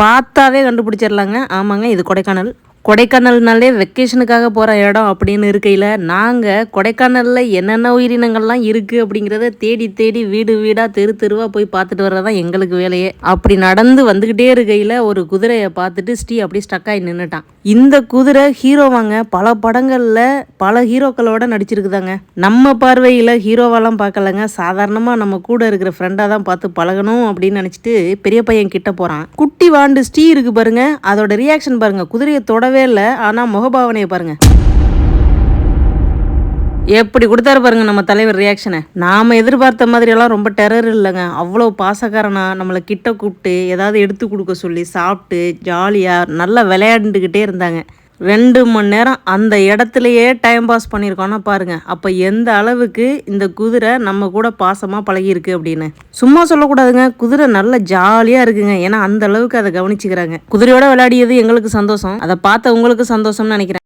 பார்த்தாவே கண்டுபிடிச்சிடலாங்க. ஆமாங்க, இது கொடைக்கானல். கொடைக்கானல்னாலே வெக்கேஷனுக்காக போகிற இடம் அப்படின்னு இருக்கையில் நாங்கள் கொடைக்கானலில் என்னென்ன உயிரினங்கள்லாம் இருக்குது அப்படிங்கிறத தேடி தேடி வீடு வீடாக தெரு தெருவாக போய் பார்த்துட்டு வர்றதான் எங்களுக்கு வேலையே. அப்படி நடந்து வந்துக்கிட்டே இருக்கையில் ஒரு குதிரையை பார்த்துட்டு ஸ்ரீ அப்படியே ஸ்டக் ஆகி நின்றுட்டான். இந்த குதிரை ஹீரோவாங்க. பல படங்களில் பல ஹீரோக்களோட நடிச்சிருக்குதாங்க. நம்ம பார்வையில் ஹீரோவெல்லாம் பார்க்கலங்க. சாதாரணமாக நம்ம கூட இருக்கிற ஃப்ரெண்டாக தான் பார்த்து பழகணும் அப்படின்னு நினச்சிட்டு பெரிய பையன் கிட்ட போகிறான். குட்டி வாண்டு ஸ்ரீ இருக்கு பாருங்க, அதோட ரியாக்ஷன் பாருங்க. குதிரையை தொடவே இல்லை, ஆனால் முகபாவனையை பாருங்க எப்படி கொடுத்தாரு பாருங்க நம்ம தலைவர் ரியாக்ஷனை. நாம் எதிர்பார்த்த மாதிரியெல்லாம் ரொம்ப டெரர் இல்லைங்க. அவ்வளோ பாசக்காரனா நம்மளை கிட்ட கூப்பிட்டு ஏதாவது எடுத்து கொடுக்க சொல்லி சாப்பிட்டு ஜாலியாக நல்லா விளையாண்டுக்கிட்டே இருந்தாங்க. 2 மணி நேரம் அந்த இடத்துலையே டைம் பாஸ் பண்ணியிருக்கோன்னா பாருங்க. அப்போ எந்த அளவுக்கு இந்த குதிரை நம்ம கூட பாசமாக பழகிருக்கு அப்படின்னு சும்மா சொல்லக்கூடாதுங்க. குதிரை நல்ல ஜாலியாக இருக்குங்க. ஏன்னா அந்த அளவுக்கு அதை கவனிச்சுக்கிறாங்க. குதிரையோட விளையாடியது எங்களுக்கு சந்தோஷம், அதை பார்த்த உங்களுக்கு சந்தோஷம்னு நினைக்கிறேன்.